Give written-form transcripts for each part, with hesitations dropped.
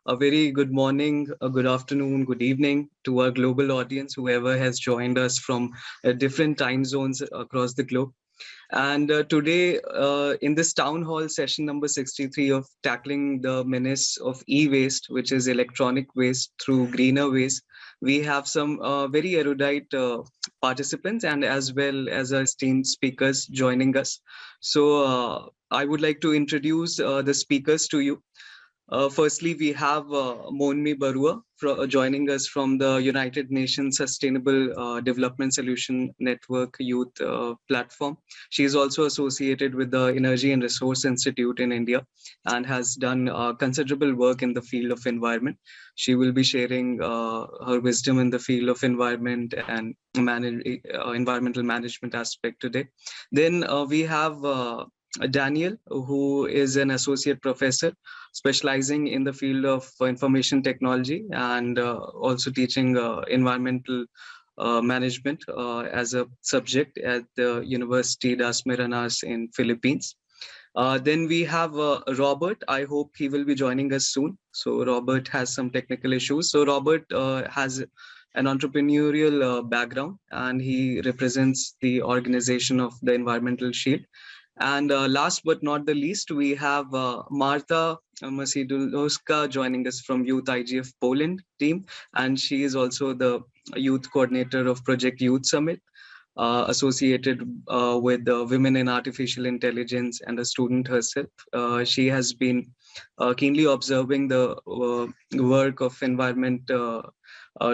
A very good morning, a good afternoon, good evening to our global audience, whoever has joined us from different time zones across the globe. And today, in this town hall session number 63 of tackling the menace of e-waste, which is electronic waste through greener waste, we have some very erudite participants and as well as our esteemed speakers joining us. So I would like to introduce the speakers to you. Firstly, we have Monmi Barua joining us from the United Nations Sustainable Development Solution Network Youth Platform. She is also associated with the Energy and Resource Institute in India and has done considerable work in the field of environment. She will be sharing her wisdom in the field of environment and environmental management aspect today. Then we have Daniel, who is an associate professor specializing in the field of information technology and also teaching environmental management as a subject at the University Dasmarinas in Philippines. Then we have Robert. I hope he will be joining us soon. So Robert has some technical issues. So Robert has an entrepreneurial background and he represents the organization of the Environmental Shield. And last but not the least, we have Marta Musidlowska joining us from Youth IGF Poland team. And she is also the youth coordinator of Project Youth Summit, associated with Women in Artificial Intelligence and a student herself. She has been keenly observing the work of environment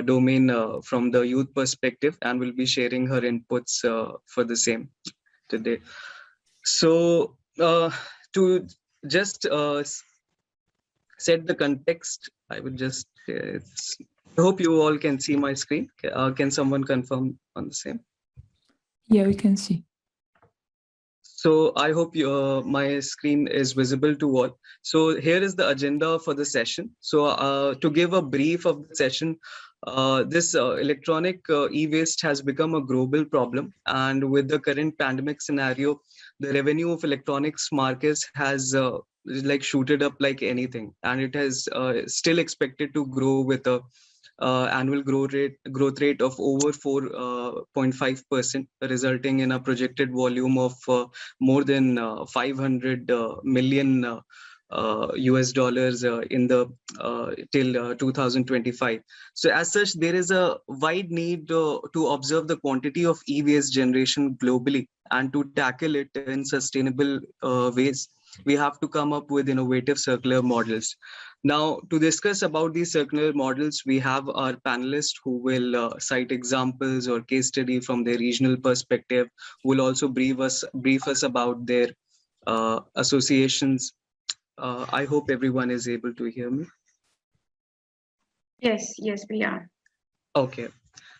domain from the youth perspective and will be sharing her inputs for the same today. So to just set the context, I would just, I hope you all can see my screen. Can someone confirm on the same? Yeah, we can see. So I hope my screen is visible to all. So here is the agenda for the session. So to give a brief of the session, this electronic e-waste has become a global problem. And with the current pandemic scenario, the revenue of electronics markets has like shooted up like anything. And it has still expected to grow with a annual growth rate of over 4.5%, resulting in a projected volume of more than 500 million US dollars in the till 2025. So as such, there is a wide need to observe the quantity of e-waste generation globally and to tackle it in sustainable ways. We have to come up with innovative circular models. Now, to discuss about these circular models, we have our panelists who will cite examples or case study from their regional perspective, who will also brief us about their associations. I hope everyone is able to hear me. Yes, we are. Okay.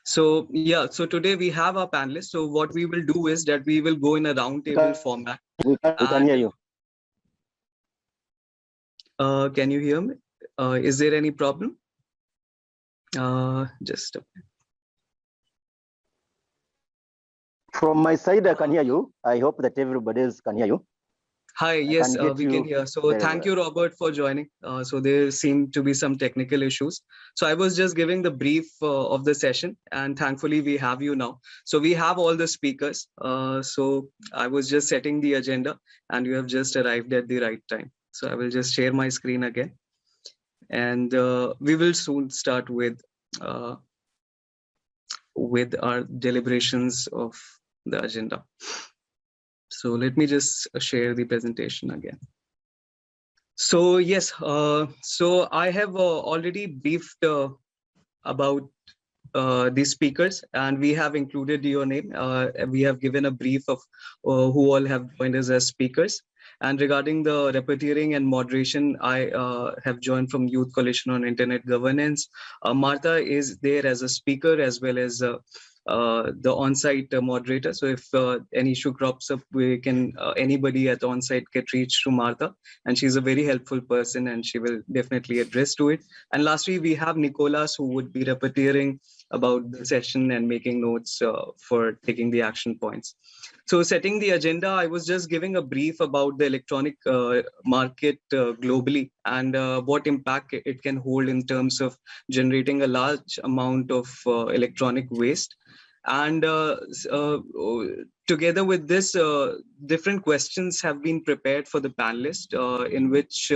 So yeah, so today we have our panelists. So what we will do is that we will go in a roundtable format. We can hear you. Can you hear me? Is there any problem? Just a minute. From my side, I can hear you. I hope that everybody else can hear you. Hi, yes, we can hear. So thank you, Robert, for joining. So there seem to be some technical issues. So I was just giving the brief of the session, and thankfully we have you now. So we have all the speakers. So I was just setting the agenda, and you have just arrived at the right time. So I will just share my screen again. And we will soon start with our deliberations of the agenda. So let me just share the presentation again. So yes, so I have already briefed about the speakers, and we have included your name. We have given a brief of who all have joined us as speakers. And regarding the rapporteuring and moderation, I have joined from Youth Coalition on Internet Governance. Marta is there as a speaker as well as the on-site moderator. So if any issue crops up, we can anybody at on-site get reached to Marta, and she's a very helpful person and she will definitely address to it. And lastly, we have Nicolas, who would be rapporteuring about the session and making notes for taking the action points. So setting the agenda, I was just giving a brief about the electronic market globally and what impact it can hold in terms of generating a large amount of electronic waste. And together with this, different questions have been prepared for the panelists in which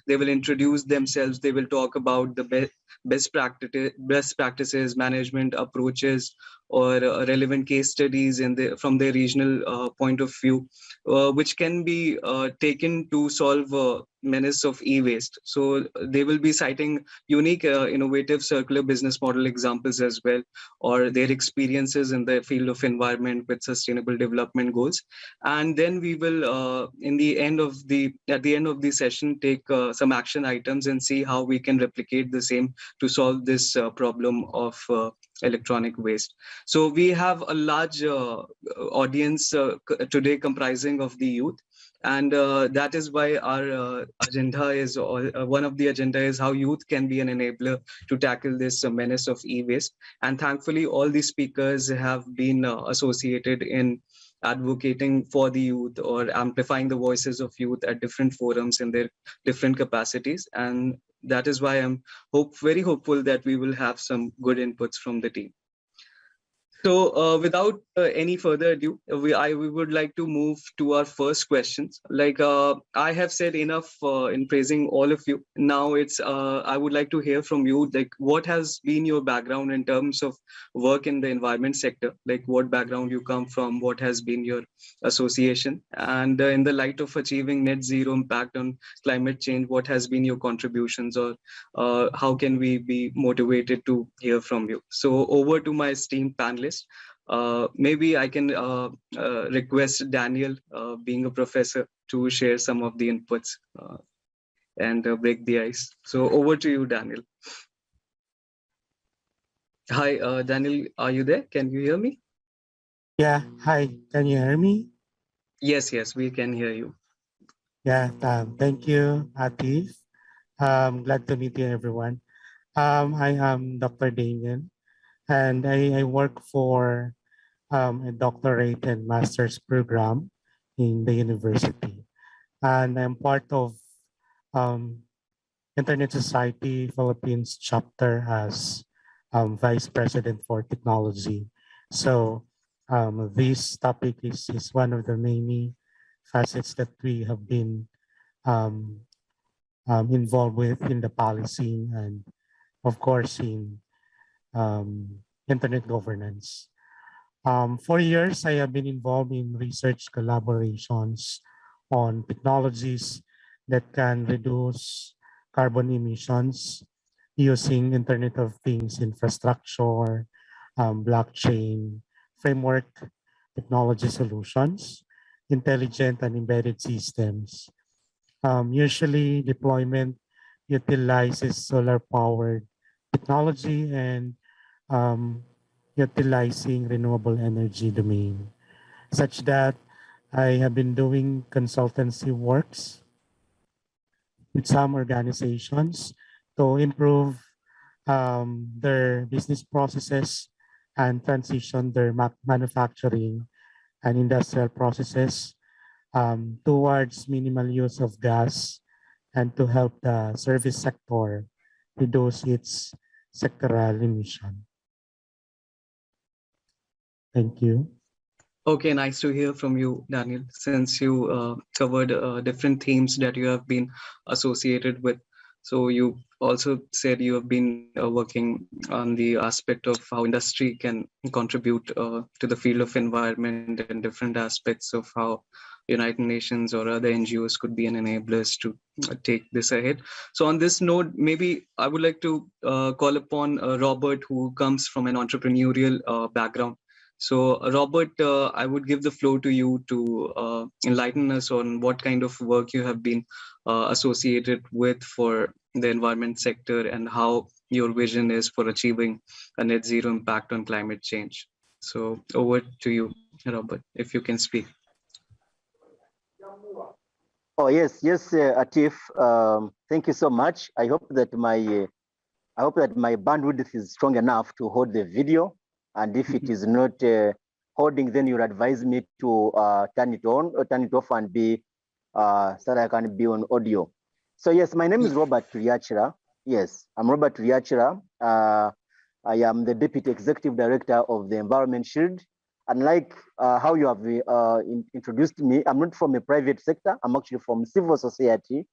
they will introduce themselves. They will talk about the best practices, management approaches, or relevant case studies from their regional point of view, which can be taken to solve menace of e-waste. So they will be citing unique, innovative circular business model examples as well, or their experiences in the field of environment with sustainable development goals. And then we will, at the end of the session, take some action items and see how we can replicate the same to solve this problem of electronic waste. So we have a large audience today comprising of the youth. And that is why our agenda is, one of the agenda is how youth can be an enabler to tackle this menace of e-waste. And thankfully, all these speakers have been associated in advocating for the youth or amplifying the voices of youth at different forums in their different capacities. And that is why I'm very hopeful that we will have some good inputs from the team. So without any further ado, we would like to move to our first questions. Like I have said enough in praising all of you. Now it's I would like to hear from you. Like, what has been your background in terms of work in the environment sector? Like, what background you come from? What has been your association? And in the light of achieving net zero impact on climate change, what has been your contributions, or how can we be motivated to hear from you? So over to my esteemed panelists. Maybe I can request Daniel, being a professor, to share some of the inputs and break the ice. So over to you, Daniel. Hi, Daniel, are you there? Can you hear me? Yeah, hi, can you hear me? Yes, we can hear you. Yeah, thank you, Atif. Glad to meet you, everyone. I am Dr. Damien, and I work for a doctorate and master's program in the university. And I'm part of um, Internet Society Philippines chapter as Vice President for Technology. So this topic is one of the many facets that we have been involved with in the policy and, of course, in internet governance. 4 years, I have been involved in research collaborations on technologies that can reduce carbon emissions using Internet of Things infrastructure, blockchain, framework technology solutions, intelligent and embedded systems. Usually deployment utilizes solar-powered technology and utilizing renewable energy domain, such that I have been doing consultancy works with some organizations to improve their business processes and transition their manufacturing and industrial processes towards minimal use of gas and to help the service sector reduce its sectoral emission. Thank you. Okay, nice to hear from you, Daniel, since you covered different themes that you have been associated with. So you also said you have been working on the aspect of how industry can contribute to the field of environment and different aspects of how United Nations or other NGOs could be an enablers to take this ahead. So on this note, maybe I would like to call upon Robert, who comes from an entrepreneurial background. So Robert, I would give the floor to you to enlighten us on what kind of work you have been associated with for the environment sector and how your vision is for achieving a net zero impact on climate change. So over to you, Robert, if you can speak. Oh, yes, Atif. Thank you so much. I hope that my I hope that my bandwidth is strong enough to hold the video. And if it is not holding, then you'll advise me to turn it on or turn it off and be so that I can be on audio. So yes, my name is Robert Ryachira. Yes, I'm Robert Ryachira. I am the Deputy Executive Director of the Environment Shield. Unlike how you have introduced me, I'm not from a private sector. I'm actually from civil society.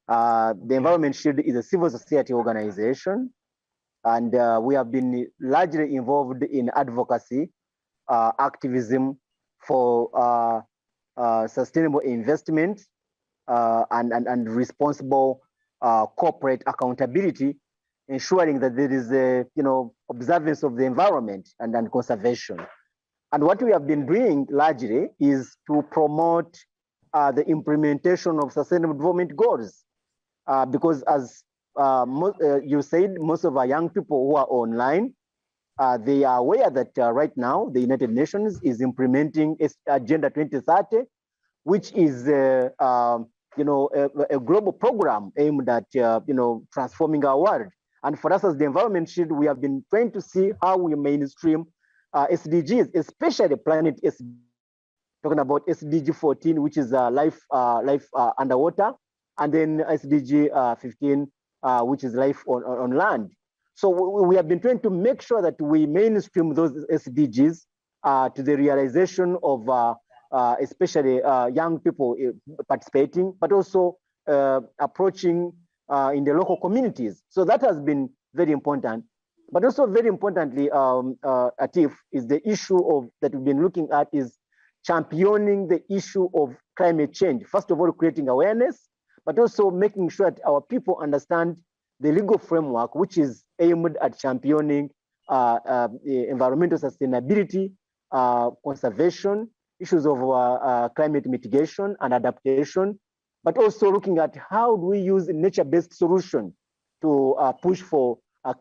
The Environment Shield is a civil society organization, and we have been largely involved in advocacy, activism for sustainable investment and responsible corporate accountability, ensuring that there is a observance of the environment and conservation. And what we have been doing largely is to promote the implementation of sustainable development goals, because as you said, most of our young people who are online, they are aware that right now the United Nations is implementing Agenda 2030, which is a global program aimed at transforming our world. And for us as the Environment Shield, we have been trying to see how we mainstream SDGs, especially Planet SDG, talking about SDG 14, which is life underwater, and then SDG 15, which is life on land. So we have been trying to make sure that we mainstream those SDGs to the realization of especially young people participating, but also approaching in the local communities. So that has been very important. But also very importantly, Atif, is the issue of that we've been looking at is championing the issue of climate change. First of all, creating awareness, but also making sure that our people understand the legal framework, which is aimed at championing environmental sustainability, conservation, issues of climate mitigation and adaptation, but also looking at how do we use nature-based solution to push for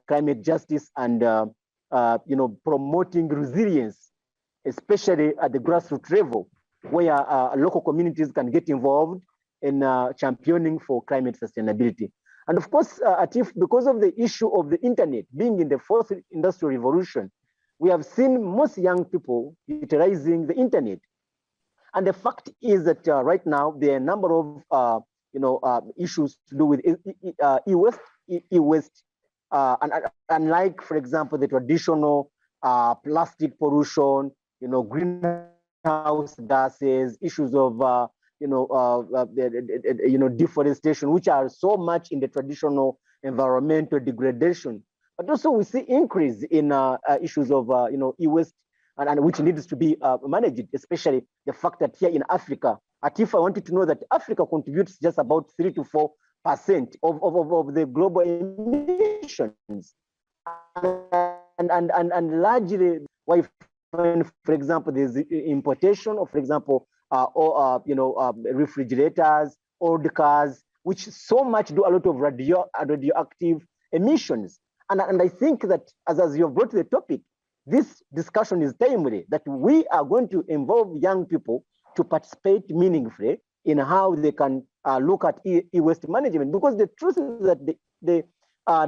climate justice and promoting resilience, especially at the grassroots level, where local communities can get involved in championing for climate sustainability. And of course, Atif, because of the issue of the internet being in the fourth industrial revolution, we have seen most young people utilizing the internet. And the fact is that right now there are a number of issues to do with e-waste, and unlike, for example, the traditional plastic pollution, greenhouse gases, issues of deforestation, which are so much in the traditional environmental degradation. But also we see increase in issues of e-waste and which needs to be managed, especially the fact that here in Africa, Atif, I wanted to know that Africa contributes just about 3 to 4% of the global emissions, and largely why, for example, there's importation of, for example, refrigerators, old cars, which so much do a lot of radioactive emissions. And I think that as you have brought the topic, this discussion is timely, that we are going to involve young people to participate meaningfully in how they can look at e-waste management. Because the truth is that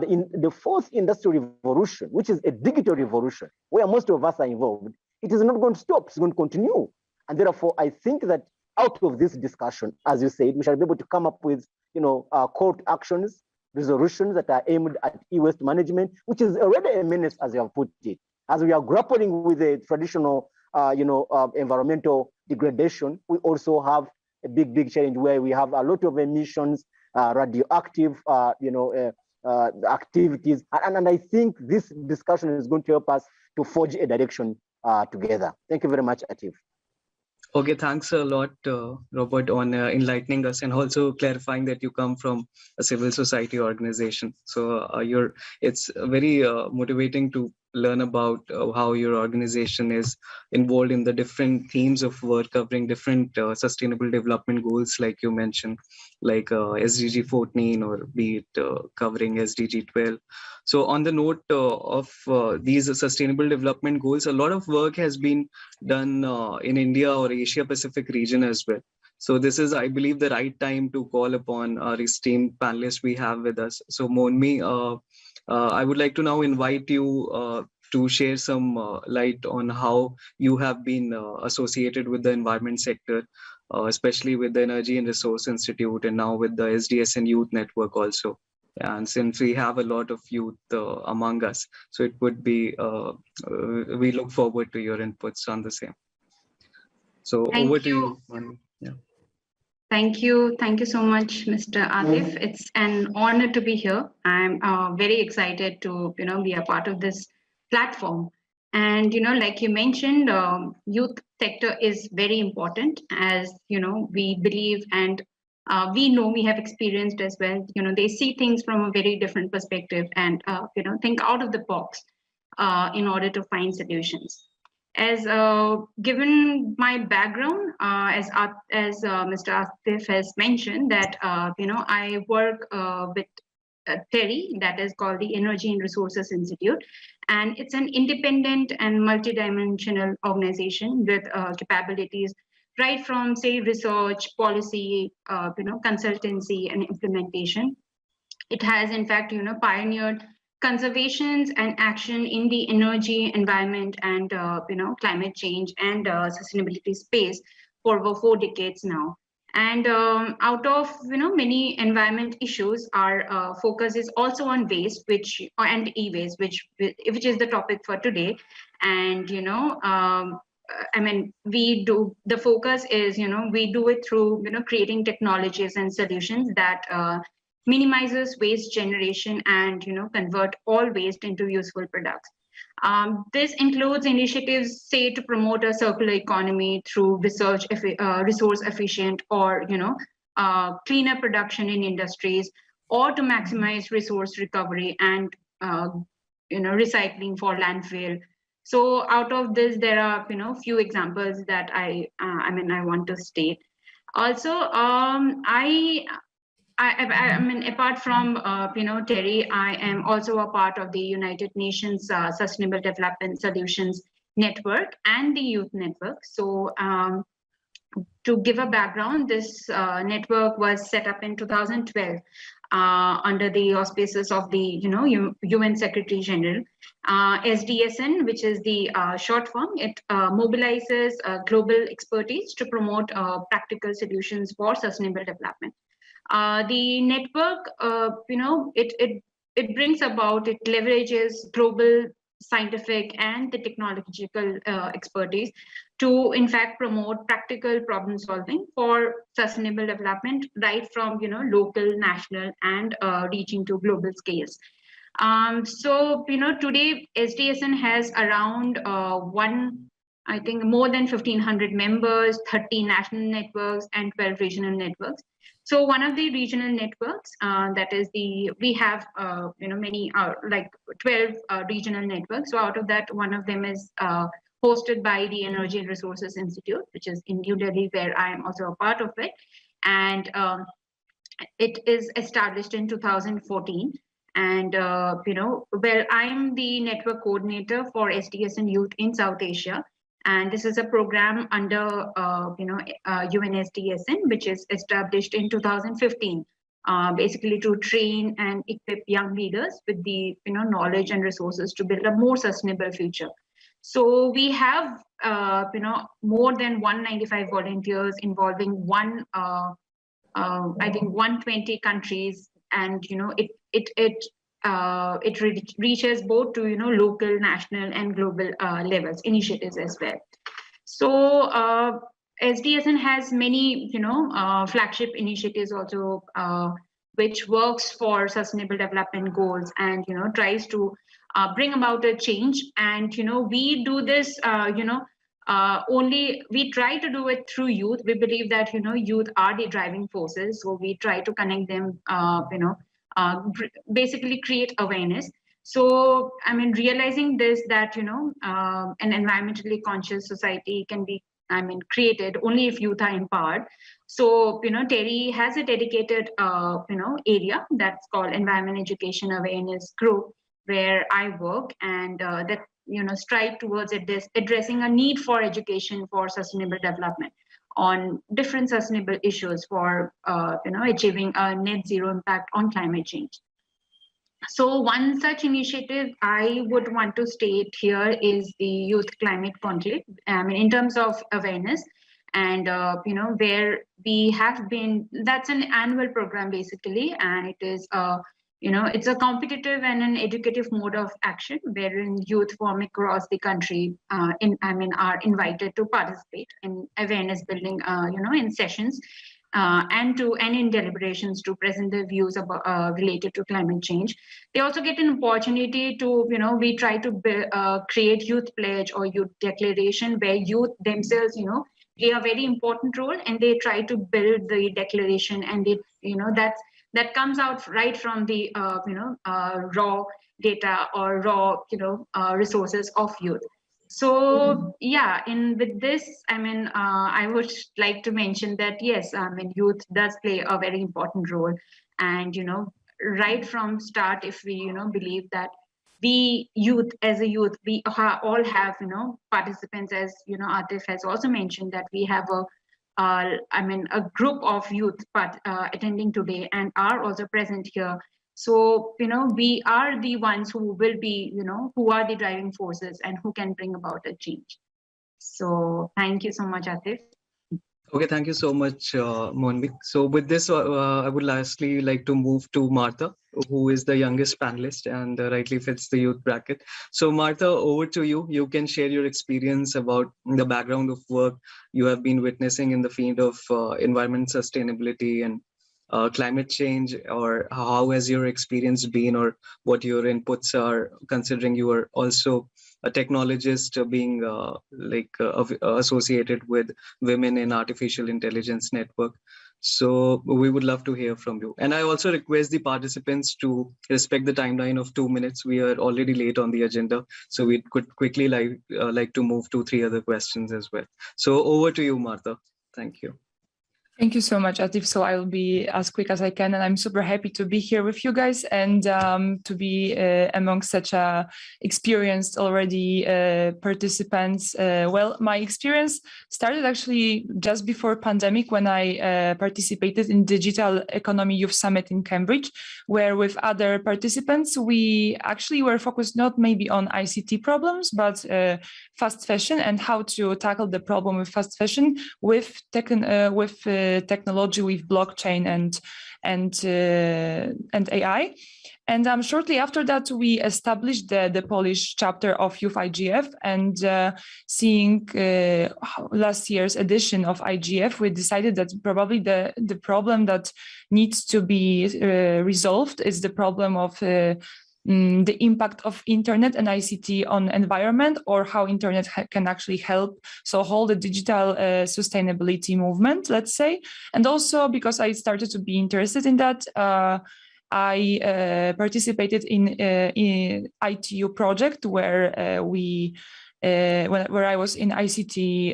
in the fourth industrial revolution, which is a digital revolution, where most of us are involved, it is not going to stop, it's going to continue. And therefore, I think that out of this discussion, as you said, we shall be able to come up with call to actions, resolutions that are aimed at e-waste management, which is already a menace, as you have put it. As we are grappling with the traditional environmental degradation, we also have a big challenge where we have a lot of emissions, radioactive activities. And I think this discussion is going to help us to forge a direction together. Thank you very much, Atif. Okay, thanks a lot, Robert, on enlightening us and also clarifying that you come from a civil society organization. So it's very motivating to learn about how your organization is involved in the different themes of work covering different sustainable development goals, like you mentioned, like SDG 14 or be it covering SDG 12. So on the note of these sustainable development goals, a lot of work has been done in India or Asia Pacific region as well. So this is, I believe, the right time to call upon our esteemed panelists we have with us. So Monmi, I would like to now invite you to share some light on how you have been associated with the environment sector, especially with the Energy and Resource Institute and now with the SDSN Youth Network also. And since we have a lot of youth among us, so it would be, we look forward to your inputs on the same. So over to you, Monmi. Yeah. Thank you. Thank you so much, Mr. Atif. It's an honor to be here. I'm very excited to, be a part of this platform. And, like you mentioned, youth sector is very important as, we believe and we know, we have experienced as well, they see things from a very different perspective and, think out of the box in order to find solutions. As given my background, as Mr. Atif has mentioned, that I work with TERI, that is called the Energy and Resources Institute, and it's an independent and multidimensional organization with capabilities right from, say, research, policy, consultancy, and implementation. It has, in fact, pioneered conservations and action in the energy, environment, and climate change and sustainability space for over 4 decades now. And out of many environment issues, our focus is also on waste, and e-waste, which is the topic for today. And the focus is we do it through creating technologies and solutions that minimizes waste generation and convert all waste into useful products. This includes initiatives, say, to promote a circular economy through resource efficient or cleaner production in industries, or to maximize resource recovery and recycling for landfill. So out of this, there are few examples that I want to state. Also, apart from TERI, I am also a part of the United Nations Sustainable Development Solutions Network and the Youth Network. So to give a background, this network was set up in 2012 under the auspices of the UN Secretary General. SDSN, which is the short form, it mobilizes global expertise to promote practical solutions for sustainable development. The network, it brings about, it leverages global scientific and the technological expertise to, in fact, promote practical problem solving for sustainable development, right from local, national, and reaching to global scales. So today SDSN has around more than 1,500 members, 30 national networks, and 12 regional networks. So one of the regional networks, that is we have many like 12 regional networks. So out of that, one of them is hosted by the Energy and Resources Institute, which is in New Delhi, where I am also a part of it. And it is established in 2014. And I'm the network coordinator for SDSN Youth in South Asia. And this is a program under UNSDSN, which is established in 2015, basically to train and equip young leaders with the knowledge and resources to build a more sustainable future. So we have more than 195 volunteers involving 120 countries, and it reaches both to local, national, and global levels initiatives as well. So SDSN has many flagship initiatives also, which works for sustainable development goals and tries to bring about a change. And we do this we try to do it through youth. We believe that youth are the driving forces, so we try to connect them, basically create awareness. So realizing this, that an environmentally conscious society can be created only if youth are empowered. So TERI has a dedicated area that's called Environment Education Awareness Group, where I work, and that strive towards addressing a need for education for sustainable development on different sustainable issues for achieving a net zero impact on climate change. So one such initiative I would want to state here is the Youth Climate Conclave. I mean, in terms of awareness, and where we have been. That's an annual program basically, and it is it's a competitive and an educative mode of action wherein youth from across the country are invited to participate in awareness building in sessions and in deliberations to present their views about related to climate change. They also get an opportunity to, we try to create youth pledge or youth declaration where youth themselves, play a very important role, and they try to build the declaration, and they, that comes out right from the, raw data or raw, resources of youth. So yeah, with this, I would like to mention that yes, youth does play a very important role, and right from start, if we believe that we youth as a youth, we all have participants, as Atif has also mentioned that we have a group of youth attending today and are also present here. So, we are the ones who will be, who are the driving forces and who can bring about a change. So thank you so much, Atif. Okay, thank you so much, Monmi. So with this, I would lastly like to move to Marta, who is the youngest panelist and rightly fits the youth bracket. So Marta, over to you. You can share your experience about the background of work you have been witnessing in the field of environment sustainability and climate change, or how has your experience been, or what your inputs are, considering you are also a technologist being associated with women in artificial intelligence network. So we would love to hear from you. And I also request the participants to respect the timeline of 2 minutes. We are already late on the agenda, so we could quickly like to move to 3 other questions as well. So over to you, Marta. Thank you. Thank you so much, Atif. So I will be as quick as I can, and I'm super happy to be here with you guys and to be among such experienced already participants. Well, my experience started actually just before pandemic when I participated in Digital Economy Youth Summit in Cambridge, where with other participants, we actually were focused not maybe on ICT problems, but fast fashion and how to tackle the problem with fast fashion with technology, with blockchain and AI. And shortly after that, we established the Polish chapter of Youth IGF, and seeing last year's edition of IGF, we decided that probably the problem that needs to be resolved is the problem of the impact of internet and ICT on environment, or how internet can actually help so hold the digital sustainability movement, let's say. And also because I started to be interested in that, I participated in ITU project where where I was in ICT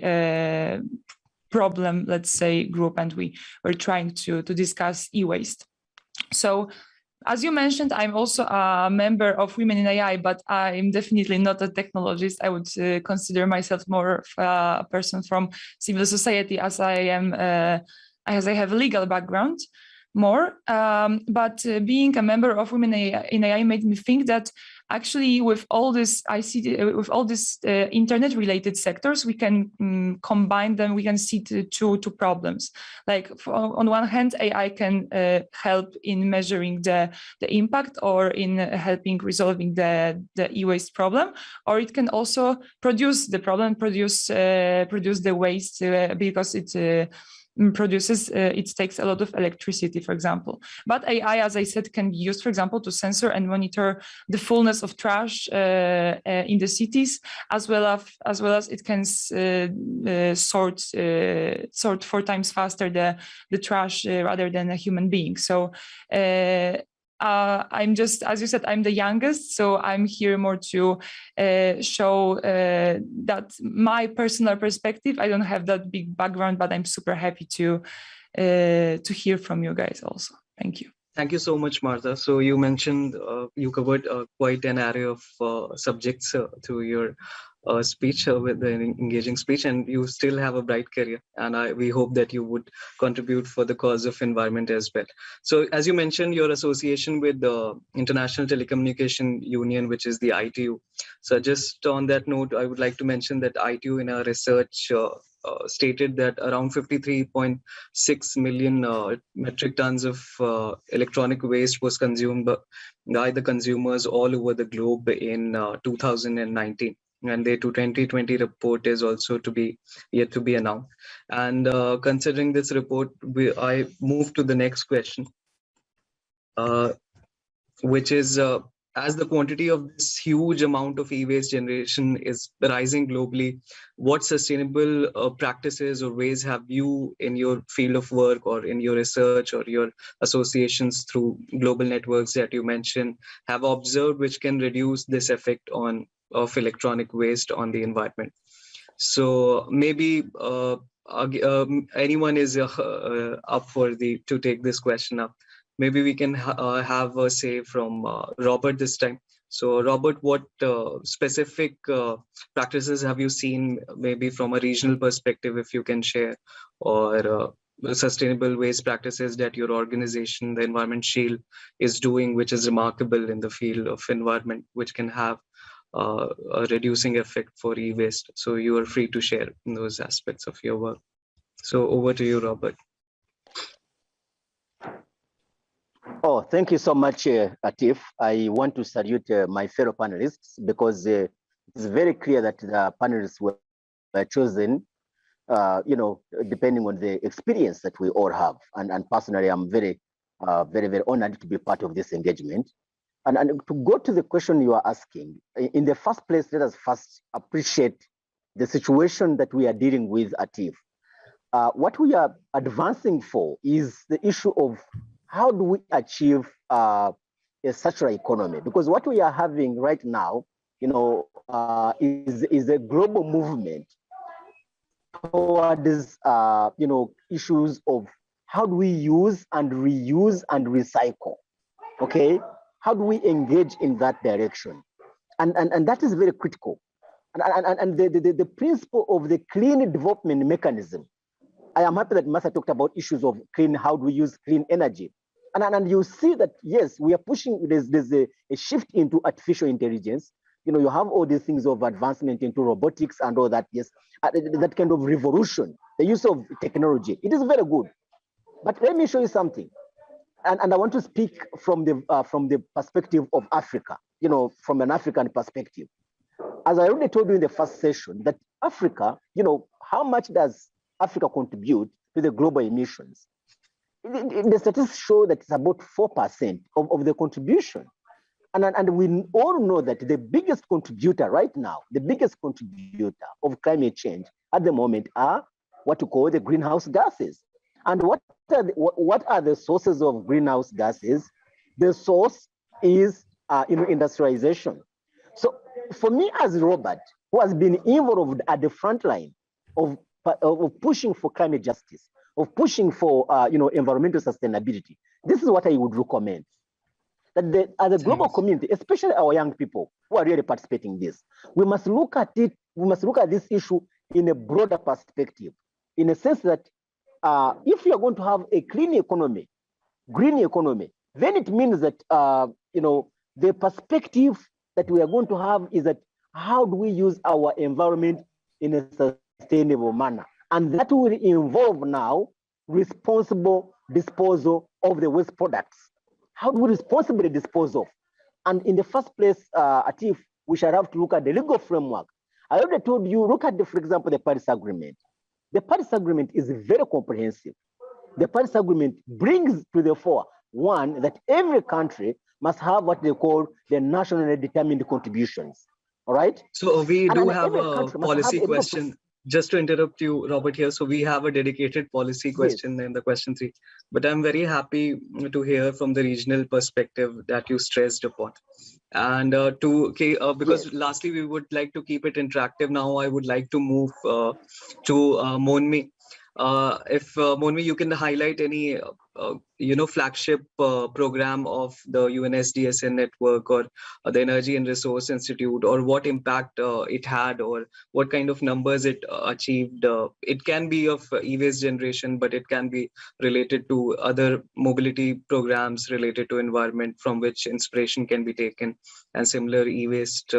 problem, let's say, group, and we were trying to discuss e-waste. So as you mentioned, I'm also a member of Women in AI, but I'm definitely not a technologist. I would consider myself more a person from civil society, as I am, as I have a legal background more. But being a member of Women in AI made me think that actually with all this ICT, with all this internet-related sectors, we can combine them. We can see two problems. Like on one hand, AI can help in measuring the impact, or in helping resolving the e-waste problem, or it can also produce the problem, produce the waste because it produces, it takes a lot of electricity, for example. But AI, as I said, can be used, for example, to censor and monitor the fullness of trash in the cities, as well as it can sort 4 times faster the trash rather than a human being. So I'm just, as you said, I'm the youngest, so I'm here more to show that my personal perspective. I don't have that big background, but I'm super happy to hear from you guys also. Thank you. Thank you so much, Marta. So you mentioned you covered quite an array of subjects through your speech, with an engaging speech, and you still have a bright career. And we hope that you would contribute for the cause of environment as well. So as you mentioned, your association with the International Telecommunication Union, which is the ITU. So just on that note, I would like to mention that ITU in our research stated that around 53.6 million metric tons of electronic waste was consumed by the consumers all over the globe in 2019. And the 2020 report is also yet to be announced. And considering this report, I move to the next question, which is, as the quantity of this huge amount of e-waste generation is rising globally, what sustainable practices or ways have you in your field of work or in your research or your associations through global networks that you mentioned have observed which can reduce this effect of electronic waste on the environment? So maybe anyone is up to take this question up. Maybe we can have a say from Robert this time. So Robert, what specific practices have you seen, maybe from a regional perspective, if you can share, or sustainable waste practices that your organization, the Environment Shield, is doing, which is remarkable in the field of environment, which can have a reducing effect for e-waste? So you are free to share in those aspects of your work. So over to you, Robert. Oh, thank you so much, Atif. I want to salute my fellow panelists, because it's very clear that the panelists were chosen, depending on the experience that we all have. And personally, I'm very honored to be part of this engagement. And to go to the question you are asking, in the first place, let us first appreciate the situation that we are dealing with, Atif. What we are advancing for is the issue of how do we achieve a circular economy? Because what we are having right now, is a global movement towards, issues of how do we use and reuse and recycle, okay? How do we engage in that direction? And that is very critical. And the principle of the clean development mechanism, I am happy that Marta talked about issues of how do we use clean energy. And you see that, yes, we are pushing, there's a shift into artificial intelligence. You have all these things of advancement into robotics and all that, yes, that kind of revolution, the use of technology. It is very good. But let me show you something. And I want to speak from the perspective of Africa, from an African perspective. As I already told you in the first session, that Africa, how much does Africa contribute to the global emissions? The statistics show that it's about 4% of the contribution. And we all know that the biggest contributor right now, the biggest contributor of climate change at the moment are what you call the greenhouse gases. And what are the sources of greenhouse gases? The source is industrialization. So for me as Robert, who has been involved at the front line of pushing for climate justice, of pushing for environmental sustainability, this is what I would recommend. That as a global community, especially our young people who are really participating in this, we must look at it. We must look at this issue in a broader perspective, in a sense that if you are going to have a green economy, then it means that the perspective that we are going to have is that how do we use our environment in a sustainable manner? And that will involve now responsible disposal of the waste products. How do we responsibly dispose of? And in the first place, Atif, we shall have to look at the legal framework. I already told you, look at, for example, the Paris Agreement. The Paris Agreement is very comprehensive. The Paris Agreement brings to the fore, one, that every country must have what they call the nationally determined contributions. All right? So we do have a policy question. Just to interrupt you, Robert, here. So we have a dedicated policy question in the question 3. But I'm very happy to hear from the regional perspective that you stressed upon. And because lastly, we would like to keep it interactive. Now I would like to move to Monmi. If Monmi, you can highlight any flagship program of the UNSDSN network or the Energy and Resource Institute, or what impact it had, or what kind of numbers it achieved. It can be of e-waste generation, but it can be related to other mobility programs related to environment from which inspiration can be taken, and similar e-waste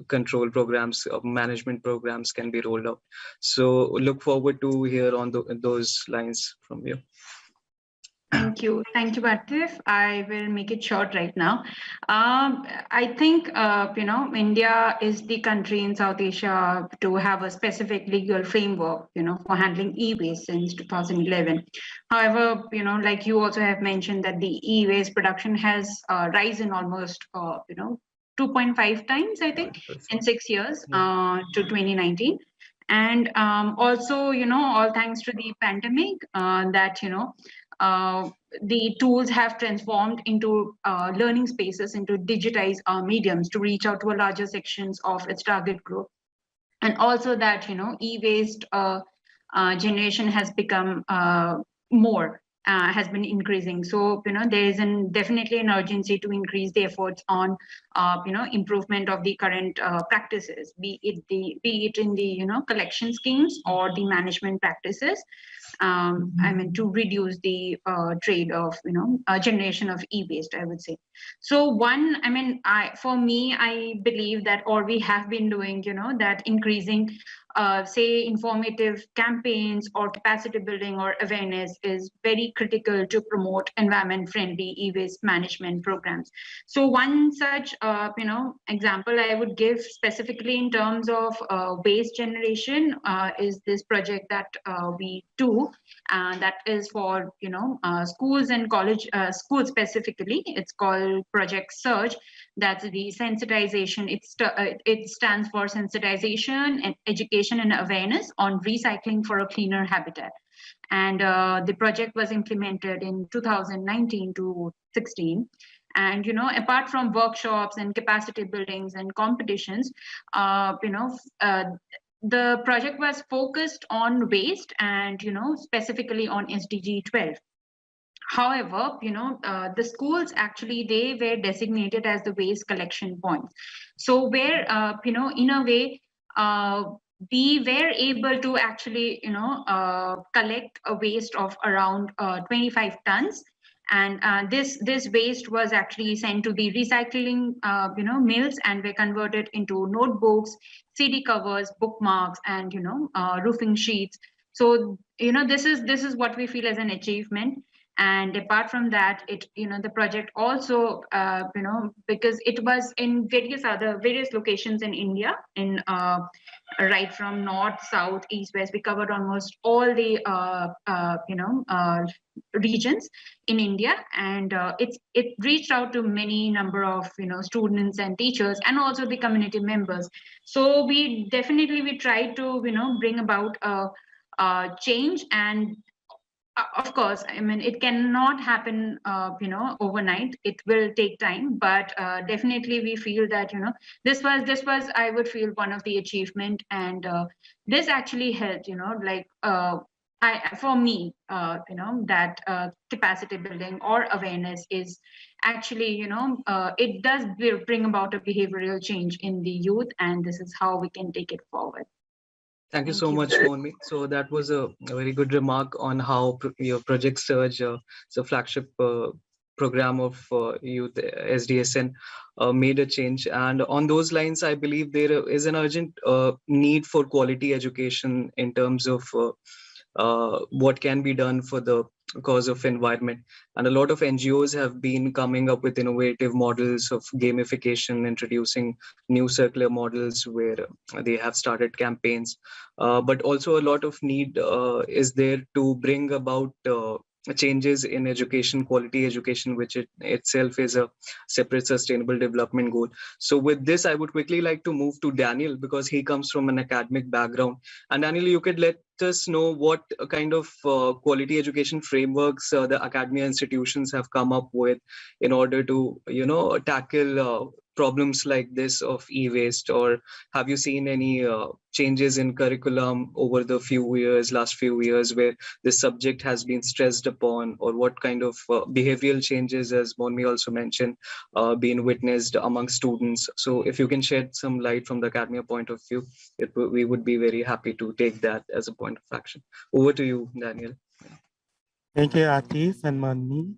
control programs, management programs can be rolled out. So look forward to hear on those lines from you. Thank you, Atif. I will make it short right now. I think India is the country in South Asia to have a specific legal framework, for handling e-waste since 2011. However, like you also have mentioned, that the e-waste production has risen almost 2.5 times, I think, in 6 years to 2019. And also, all thanks to the pandemic, that the tools have transformed into learning spaces, into digitized mediums to reach out to a larger sections of its target group. And also that, e-waste generation has become more, has been increasing. So, there is definitely an urgency to increase the efforts on, improvement of the current practices, be it in the, collection schemes or the management practices. To reduce the trade of, generation of e-waste, I would say. So one, I believe that, or we have been doing, that increasing, say, informative campaigns or capacity building or awareness is very critical to promote environment-friendly e-waste management programs. So one such, example I would give specifically in terms of waste generation is this project that we do, that is for, schools and college, schools specifically. It's called Project Surge. That's the sensitization. It stands for sensitization and education and awareness on recycling for a cleaner habitat. And the project was implemented in 2019 to 16. And, apart from workshops and capacity buildings and competitions, the project was focused on waste and, specifically on SDG 12. However, the schools actually, they were designated as the waste collection points. So where, in a way, we were able to actually, collect a waste of around 25 tons. And this waste was actually sent to the recycling, mills, and were converted into notebooks, CD covers, bookmarks, and, roofing sheets. So, this is what we feel as an achievement. And apart from that, the project also, because it was in various locations in India, in right from north, south, east, west, we covered almost all the, regions in India, and it reached out to many number of, students and teachers, and also the community members. So we tried to, bring about a change. And of course, it cannot happen, overnight. It will take time, but definitely we feel that, this was, I would feel, one of the achievement, and this actually helped, for me, that capacity building or awareness is actually, it does bring about a behavioral change in the youth, and this is how we can take it forward. Thank you so much, Monmi. So that was a very good remark on how your Project Surge, the flagship program of youth SDSN, made a change. And on those lines, I believe there is an urgent need for quality education in terms of what can be done for the cause of environment. And a lot of NGOs have been coming up with innovative models of gamification, introducing new circular models where they have started campaigns. But also a lot of need is there to bring about changes in education, quality education, which itself is a separate sustainable development goal. So with this, I would quickly like to move to Daniel, because he comes from an academic background. And Daniel, you could let us know what kind of quality education frameworks the academia institutions have come up with in order to, tackle problems like this of e-waste, or have you seen any changes in curriculum over the last few years, where this subject has been stressed upon, or what kind of behavioral changes, as Monmi also mentioned, being witnessed among students? So if you can shed some light from the academia point of view, we would be very happy to take that as a point of action. Over to you, Daniel. Thank you, Atif and Monmi.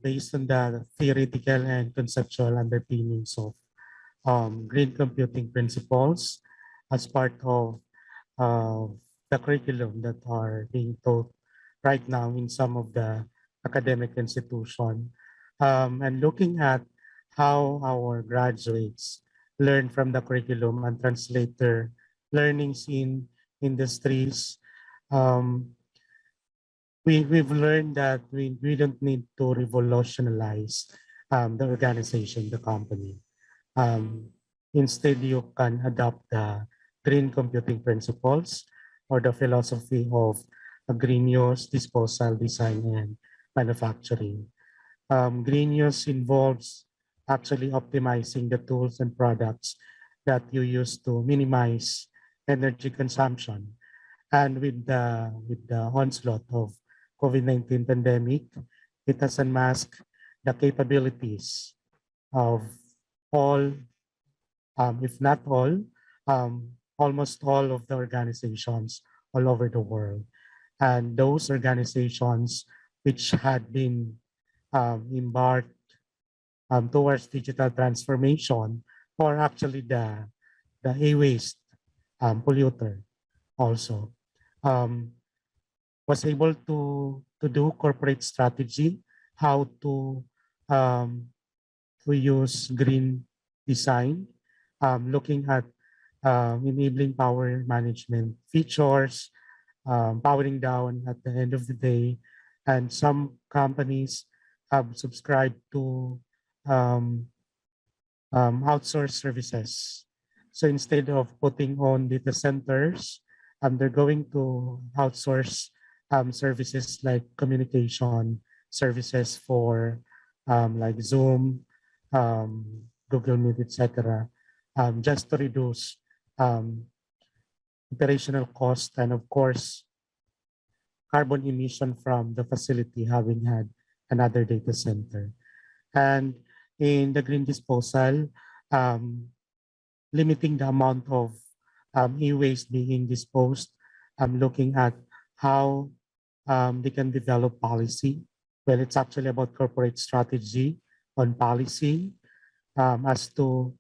Based on the theoretical and conceptual underpinnings of green computing principles as part of the curriculum that are being taught right now in some of the academic institutions, and looking at how our graduates learn from the curriculum and translate their learnings in industries. We've learned that we don't need to revolutionize the organization, the company. Instead, you can adopt the green computing principles or the philosophy of green use, disposal, design, and manufacturing. Green use involves actually optimizing the tools and products that you use to minimize energy consumption. And with the onslaught of COVID-19 pandemic, it has unmasked the capabilities of all, if not all, almost all of the organizations all over the world. And those organizations which had been embarked towards digital transformation, or actually the e-waste polluter also, was able to do corporate strategy, how to use green design, looking at enabling power management features, powering down at the end of the day. And some companies have subscribed to outsource services. So instead of putting on data centers, they're going to outsource services like communication services for like Zoom, Google Meet, etc., just to reduce operational cost and, of course, carbon emission from the facility having had another data center. And in the green disposal, limiting the amount of e-waste being disposed, looking at how they can develop policy. Well, it's actually about corporate strategy on policy as to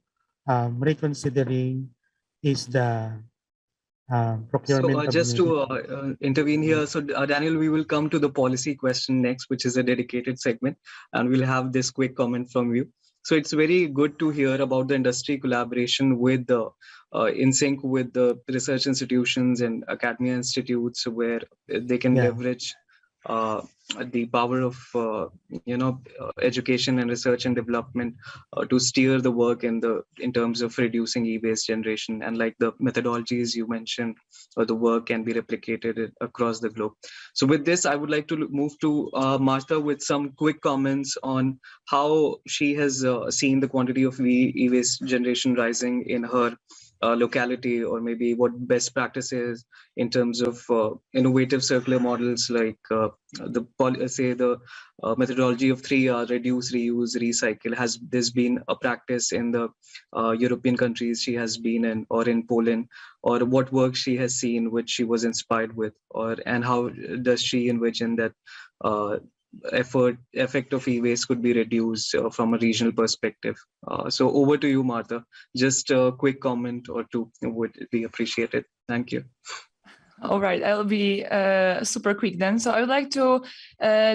reconsidering is the procurement. So just to intervene here, so Daniel, we will come to the policy question next, which is a dedicated segment, and we'll have this quick comment from you. So it's very good to hear about the industry collaboration with the in sync with the research institutions and academia institutes, where they can leverage the power of education and research and development to steer the work in terms of reducing e-waste generation, and like the methodologies you mentioned, or the work can be replicated across the globe. So with this, I would like to move to Marta with some quick comments on how she has seen the quantity of e-waste generation rising in her locality, or maybe what best practices in terms of innovative circular models, like the methodology of 3R, reduce, reuse, recycle. Has this been a practice in the European countries she has been in, or in Poland, or what work she has seen which she was inspired with, and how does she envision that effect of e-waste could be reduced from a regional perspective? So over to you, Marta. Just a quick comment or two would be appreciated. Thank you. All right, I'll be super quick then. So I would like to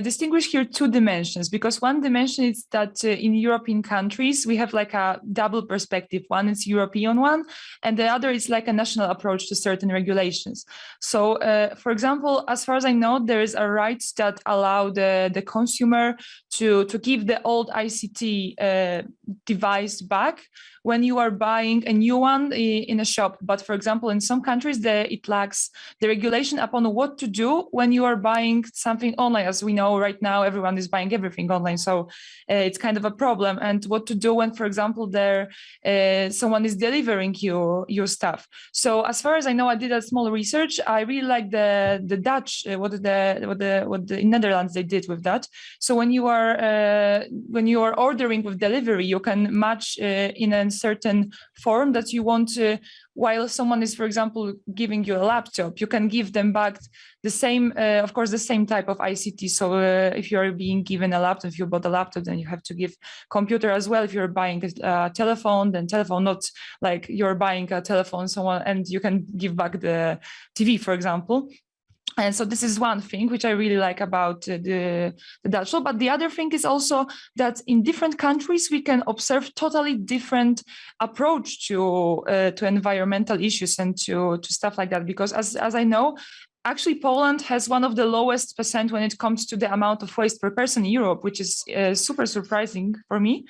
distinguish here two dimensions, because one dimension is that in European countries, we have like a double perspective. One is European one, and the other is like a national approach to certain regulations. So for example, as far as I know, there is a right that allow the consumer to give the old ICT device back when you are buying a new one in a shop. But for example, in some countries, it lacks the regulation upon what to do when you are buying something online. As we know right now, everyone is buying everything online. So it's kind of a problem. And what to do when, for example, someone is delivering your stuff. So as far as I know, I did a small research. I really like the Dutch, what the Netherlands they did with that. So when you are ordering with delivery, you can match in a certain form that you want to. While someone is, for example, giving you a laptop, you can give them back the same, of course, the same type of ICT. So if you are being given a laptop, if you bought a laptop, then you have to give computer as well. If you're buying a telephone, then telephone, not like you're buying a telephone, and you can give back the TV, for example. And so this is one thing which I really like about the Dutch law. But the other thing is also that in different countries, we can observe totally different approach to environmental issues and to stuff like that. Because as I know, actually, Poland has one of the lowest percent when it comes to the amount of waste per person in Europe, which is super surprising for me.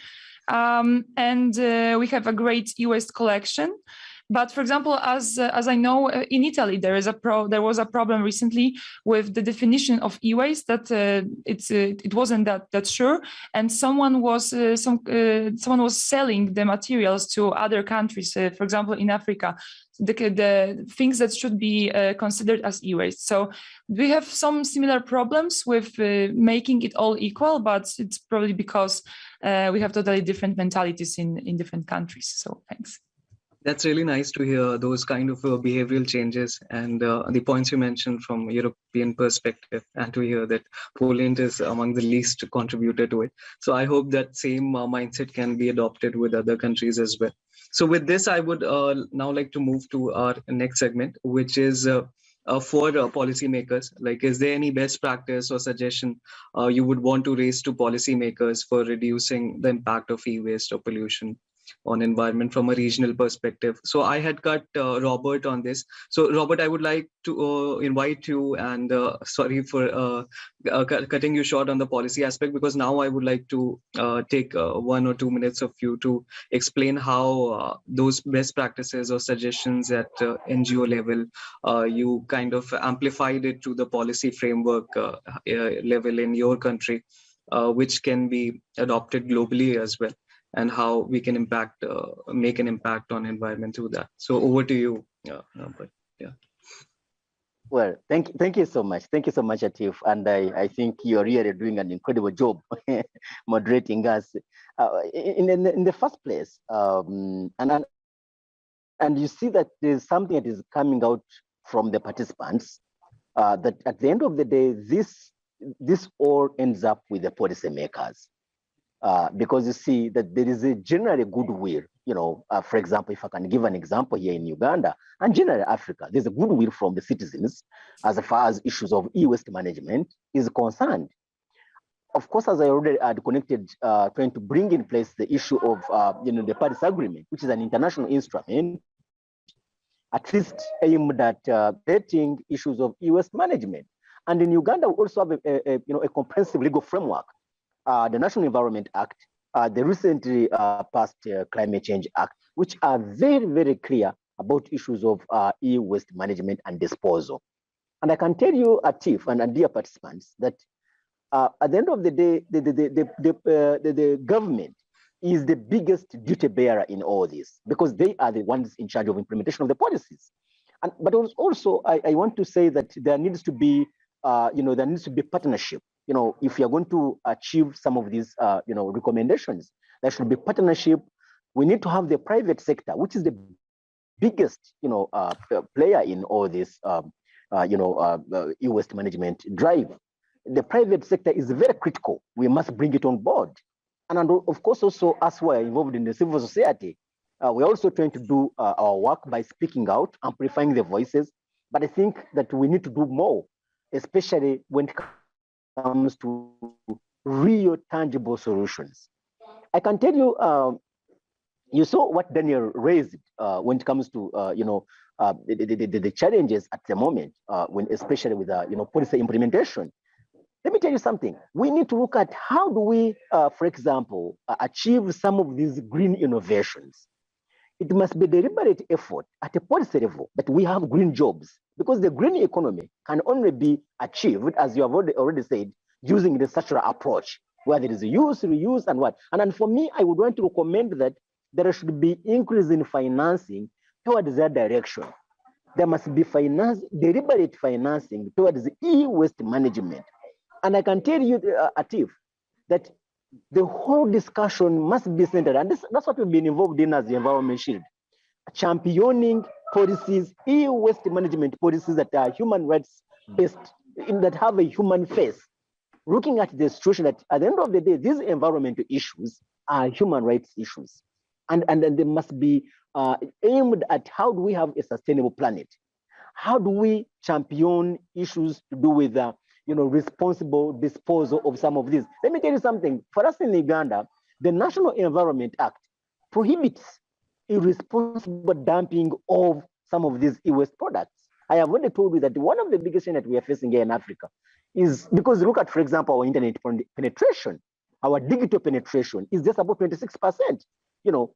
And we have a great e-waste collection. But for example, as I know, in Italy there was a problem recently with the definition of e-waste that it wasn't that sure, and someone was selling the materials to other countries. For example, in Africa, the things that should be considered as e-waste. So we have some similar problems with making it all equal, but it's probably because we have totally different mentalities in different countries. So thanks. That's really nice to hear those kind of behavioral changes and the points you mentioned from European perspective, and to hear that Poland is among the least contributor to it. So I hope that same mindset can be adopted with other countries as well. So with this, I would now like to move to our next segment, which is for policymakers. Like, is there any best practice or suggestion you would want to raise to policymakers for reducing the impact of e-waste or pollution on environment from a regional perspective? So I had cut Robert on this. So Robert, I would like to invite you, and sorry for cutting you short on the policy aspect, because now I would like to take 1 or 2 minutes of you to explain how those best practices or suggestions at NGO level, you kind of amplified it to the policy framework level in your country, which can be adopted globally as well, and how we can make an impact on environment through that. So over to you, Robert. Yeah. Well, thank you so much. Thank you so much, Atif. And I think you're really doing an incredible job moderating us. In the first place, and you see that there's something that is coming out from the participants, that at the end of the day, this all ends up with the policymakers. Because you see that there is a generally goodwill, for example, if I can give an example here in Uganda and generally Africa, there's a goodwill from the citizens as far as issues of e-waste management is concerned. Of course, as I already had connected, trying to bring in place the issue of, the Paris Agreement, which is an international instrument, at least aimed at getting issues of e-waste management. And in Uganda, we also have a comprehensive legal framework. The National Environment Act, the recently passed Climate Change Act, which are very, very clear about issues of e-waste management and disposal. And I can tell you, Atif and dear participants, that at the end of the day, the government is the biggest duty bearer in all this, because they are the ones in charge of implementation of the policies. But also, I want to say that there needs to be, there needs to be partnership. If you're going to achieve some of these, recommendations, there should be partnership. We need to have the private sector, which is the biggest, player in all this, e-waste management drive. The private sector is very critical. We must bring it on board. And of course, also us who are involved in the civil society, we're also trying to do our work by speaking out, amplifying the voices. But I think that we need to do more, especially when it comes to real tangible solutions. I can tell you, you saw what Daniel raised when it comes to the challenges at the moment, especially with policy implementation. Let me tell you something. We need to look at how do we, for example, achieve some of these green innovations. It must be deliberate effort at a policy level that we have green jobs, because the green economy can only be achieved, as you have already said, using the circular approach, where there is use, reuse, and what. And for me, I would want to recommend that there should be increase in financing towards that direction. There must be deliberate financing towards e-waste management. And I can tell you, Atif, that the whole discussion must be centered, and that's what we've been involved in as the Environment Shield, championing policies, e-waste management policies that are human rights based, that have a human face, looking at the situation that at the end of the day, these environmental issues are human rights issues. And they must be aimed at how do we have a sustainable planet? How do we champion issues to do with responsible disposal of some of these? Let me tell you something. For us in Uganda, the National Environment Act prohibits irresponsible dumping of some of these e-waste products. I have already told you that one of the biggest things that we are facing here in Africa is because look at, for example, our internet penetration, our digital penetration is just about 26%.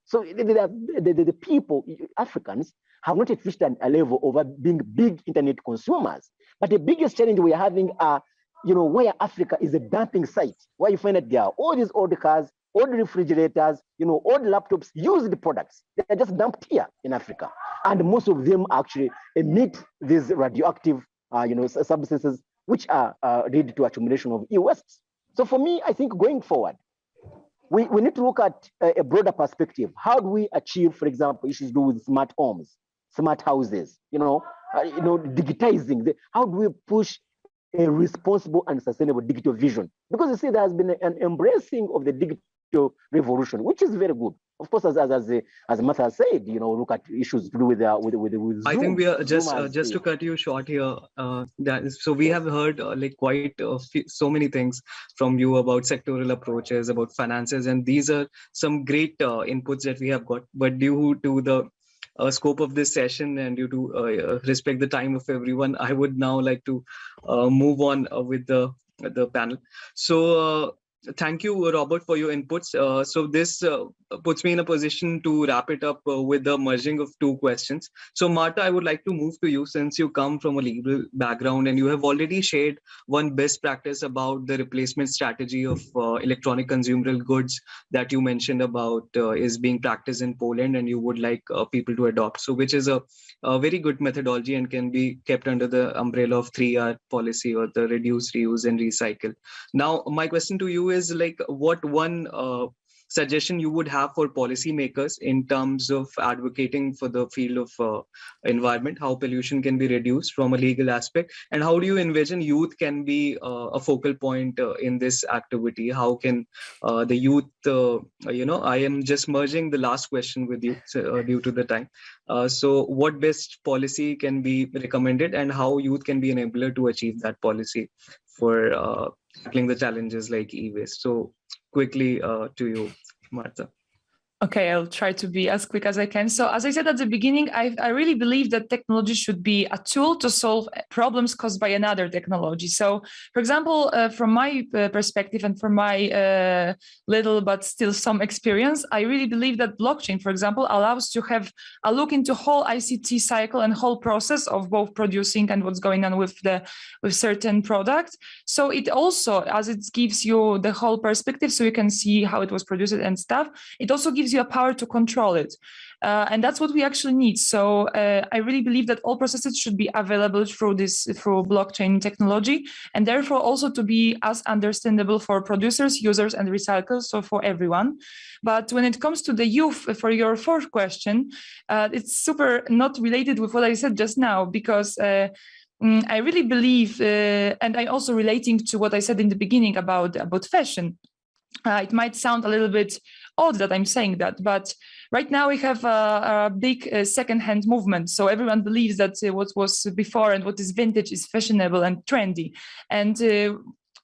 So the people, Africans, have not yet reached a level of being big internet consumers. But the biggest challenge we are having are, where Africa is a dumping site, where you find that there are all these old cars, old refrigerators, old laptops, used products. They are just dumped here in Africa. And most of them actually emit these radioactive, substances, which are lead to accumulation of e-waste. So for me, I think going forward, we need to look at a broader perspective. How do we achieve, for example, issues to do with smart homes, smart houses, digitizing? How do we push a responsible and sustainable digital vision? Because you see, there has been an embracing of the digital revolution, which is very good. Of course, as Marta said, look at issues to do with Zoom. I think we are just to cut you short here. So we have heard so many things from you about sectoral approaches, about finances, and these are some great inputs that we have got. But due to the scope of this session and due to respect the time of everyone, I would now like to move on with the panel. So. Thank you, Robert, for your inputs. So this puts me in a position to wrap it up with the merging of two questions. So Marta, I would like to move to you, since you come from a legal background and you have already shared one best practice about the replacement strategy of electronic consumable goods that you mentioned about is being practiced in Poland, and you would like people to adopt. So which is a very good methodology and can be kept under the umbrella of 3R policy, or the reduce, reuse, and recycle. Now, my question to you is what one suggestion you would have for policymakers in terms of advocating for the field of environment, how pollution can be reduced from a legal aspect, and how do you envision youth can be a focal point in this activity? How can the youth, I am just merging the last question with you due to the time. So what best policy can be recommended, and how youth can be an enabler to achieve that policy for tackling the challenges like e-waste? So quickly to you, Marta. Okay, I'll try to be as quick as I can. So as I said at the beginning, I really believe that technology should be a tool to solve problems caused by another technology. So, for example, from my perspective and from my little but still some experience, I really believe that blockchain, for example, allows to have a look into whole ICT cycle and whole process of both producing and what's going on with certain product. So it also, as it gives you the whole perspective, so you can see how it was produced and stuff, it also gives you a power to control it. And that's what we actually need. So I really believe that all processes should be available through blockchain technology, and therefore also to be as understandable for producers, users, and recyclers, so for everyone. But when it comes to the youth, for your fourth question, it's super not related with what I said just now, because I really believe, and I also relating to what I said in the beginning about fashion. It might sound a little bit odd that I'm saying that, but right now we have a big second-hand movement. So everyone believes that what was before and what is vintage is fashionable and trendy. And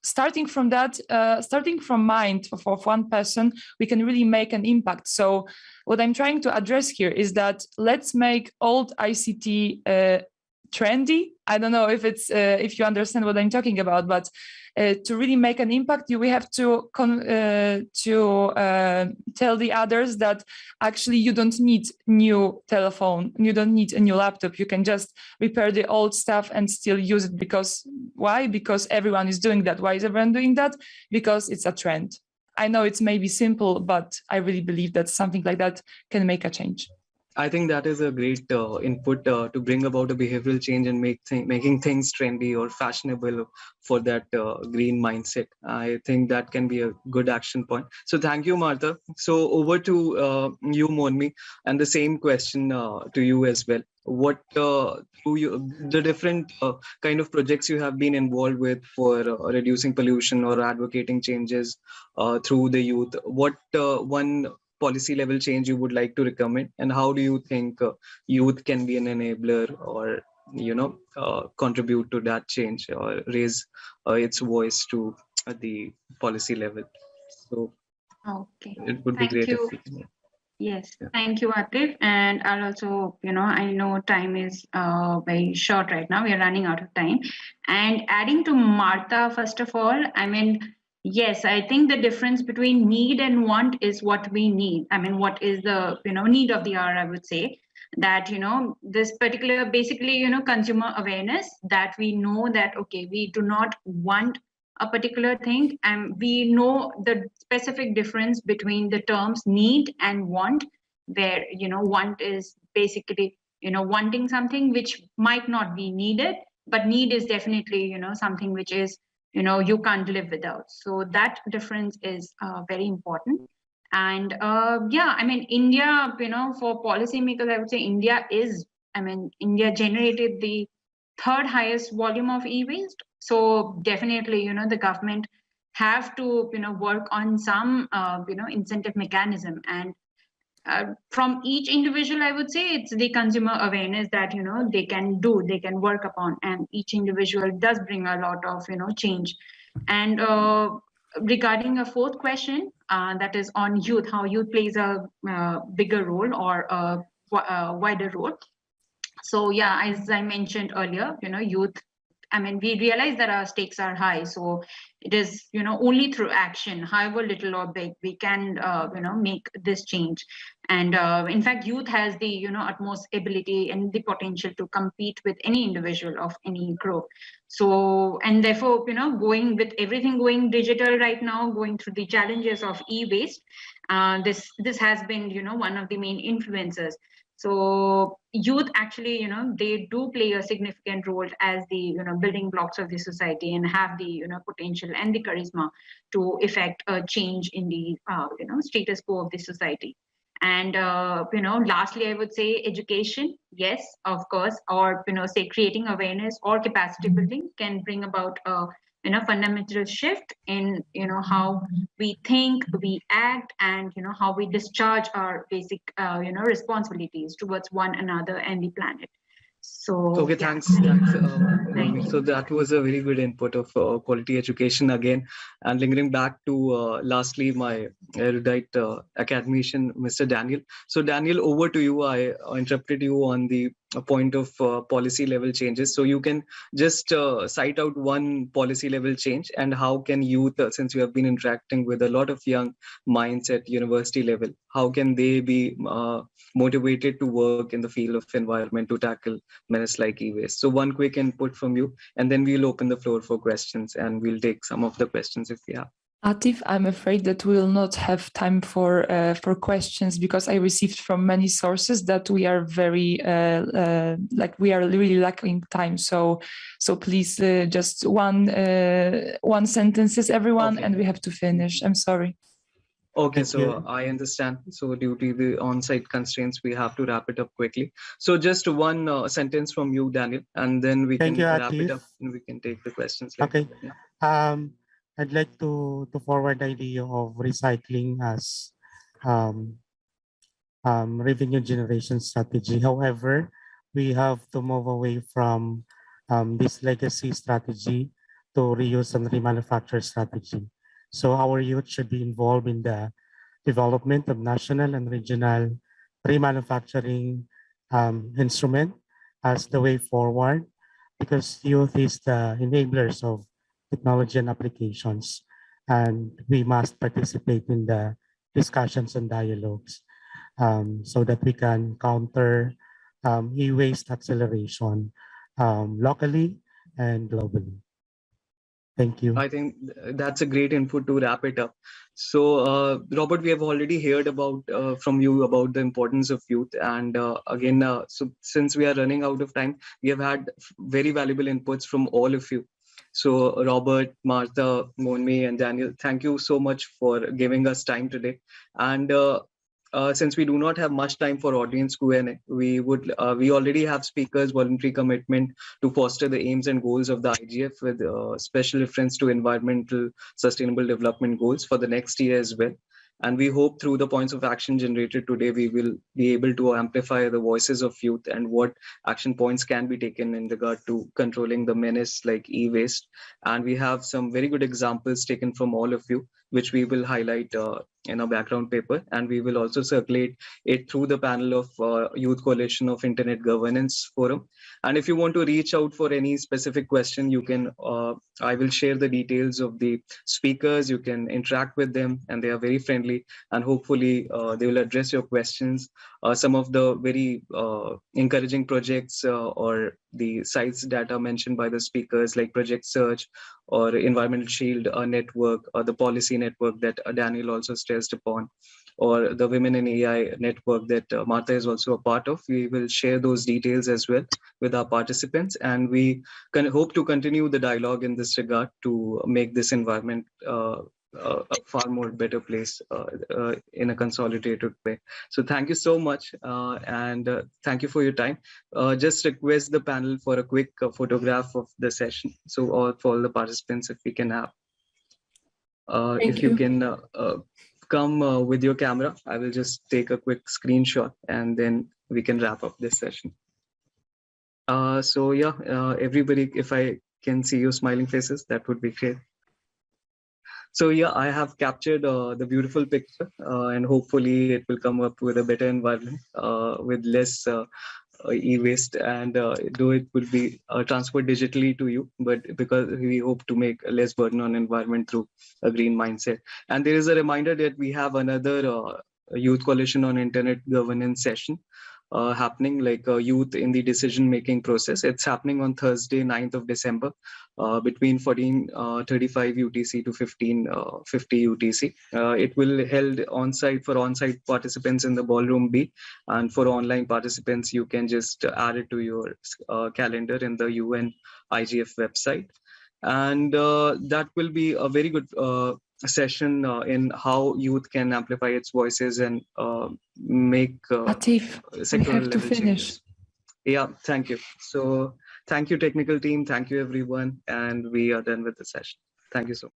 starting from that, starting from mind of one person, we can really make an impact. So what I'm trying to address here is that let's make old ICT trendy. I don't know if it's if you understand what I'm talking about, but to really make an impact, we have to tell the others that actually you don't need new telephone, you don't need a new laptop. You can just repair the old stuff and still use it. Because why? Because everyone is doing that. Why is everyone doing that? Because it's a trend. I know it's maybe simple, but I really believe that something like that can make a change. I think that is a great input to bring about a behavioral change and making things trendy or fashionable for that green mindset. I think that can be a good action point. So thank you, Marta. So over to you, Monmi, and the same question to you as well. What the different kind of projects you have been involved with for reducing pollution or advocating changes through the youth? What one policy level change you would like to recommend, and how do you think youth can be an enabler or contribute to that change or raise its voice to the policy level? So Okay, it would be thank great you. if we can. Yes, Yeah. thank you, Atif. And I'll also, I know time is very short right now. We are running out of time. And adding to Marta, first of all, I mean, yes, I think the difference between need and want is what we need. I mean, what is the, need of the hour, I would say. That, this particular, basically, consumer awareness, that we know that, okay, we do not want a particular thing, and we know the specific difference between the terms need and want, where want is basically wanting something which might not be needed, but need is definitely something which is you can't live without. So that difference is very important. And yeah, I mean, India, for policymakers, I would say India generated the third highest volume of e-waste. So definitely, the government have to, work on some, incentive mechanism. And from each individual, I would say it's the consumer awareness that, they can work upon. And each individual does bring a lot of, change. And regarding a fourth question, that is on youth, how youth plays a bigger role or a wider role. So yeah, as I mentioned earlier, youth, I mean, we realize that our stakes are high. So it is, only through action, however little or big, we can, make this change. And in fact, youth has the, utmost ability and the potential to compete with any individual of any group. So, and therefore, going with everything going digital right now, going through the challenges of e-waste, this has been, one of the main influencers. So youth actually, they do play a significant role as the, building blocks of the society, and have the, potential and the charisma to effect a change in the, status quo of the society. And, lastly, I would say education, yes, of course, or, say creating awareness or capacity building can bring about a, fundamental shift in, how we think, we act, and, how we discharge our basic, responsibilities towards one another and the planet. So okay, yeah. thanks. Monmi. So that was a very good input of quality education again. And lingering back to lastly, my erudite academician, Mr. Daniel. So Daniel, over to you. I interrupted you on the point of policy level changes. So you can just cite out one policy level change, and how can youth, since you have been interacting with a lot of young minds at university level, how can they be motivated to work in the field of environment to tackle menace like e-waste? So one quick input from you, and then we'll open the floor for questions, and we'll take some of the questions if we have. Atif, I'm afraid that we will not have time for questions, because I received from many sources that we are very we are really lacking time. So please just one sentences, everyone, Okay. and we have to finish. I'm sorry. Okay, Thank so you. I understand. So due to the on-site constraints, we have to wrap it up quickly. So just one sentence from you, Daniel, and then we Thank can you, wrap it Atif. up and we can take the questions later. Okay. Yeah. I'd like to forward the idea of recycling as revenue generation strategy. However, we have to move away from this legacy strategy to reuse and remanufacture strategy. So our youth should be involved in the development of national and regional remanufacturing instrument as the way forward, because youth is the enablers of technology and applications, and we must participate in the discussions and dialogues so that we can counter e-waste acceleration locally and globally. Thank you. I think that's a great input to wrap it up. So, Robert, we have already heard about from you about the importance of youth, and again, so since we are running out of time, we have had very valuable inputs from all of you. So, Robert, Marta, Monmi, and Daniel, thank you so much for giving us time today. And since we do not have much time for audience Q&A, we already have speakers' voluntary commitment to foster the aims and goals of the IGF with special reference to environmental sustainable development goals for the next year as well. And we hope through the points of action generated today, we will be able to amplify the voices of youth and what action points can be taken in regard to controlling the menace like e-waste. And we have some very good examples taken from all of you, which we will highlight in our background paper. And we will also circulate it through the panel of Youth Coalition of Internet Governance Forum. And if you want to reach out for any specific question, you can, I will share the details of the speakers. You can interact with them, and they are very friendly, and hopefully they will address your questions. Some of the very encouraging projects or the sites that are mentioned by the speakers, like Project Search or Environmental Shield network, or the policy network that Daniel also stressed upon, or the Women in AI network that Marta is also a part of. We will share those details as well with our participants, and we can hope to continue the dialogue in this regard to make this environment a far more better place in a consolidated way. So thank you so much, and thank you for your time. Just request the panel for a quick photograph of the session. So for all the participants, if we can have, if you can come with your camera, I will just take a quick screenshot and then we can wrap up this session. So yeah, everybody, if I can see your smiling faces, that would be great. So yeah, I have captured the beautiful picture, and hopefully it will come up with a better environment with less e-waste, and though it will be transferred digitally to you, but because we hope to make less burden on environment through a green mindset. And there is a reminder that we have another Youth Coalition on Internet Governance session happening, like youth in the decision-making process. It's happening on Thursday, 9th of December, between 14:35 UTC to 15:50 UTC. It will held on-site for on-site participants in the Ballroom B, and for online participants, you can just add it to your calendar in the UN IGF website. And that will be a very good session in how youth can amplify its voices and make Atif, we have to finish. Changes. Yeah, thank you. So thank you, technical team. Thank you, everyone. And we are done with the session. Thank you so much.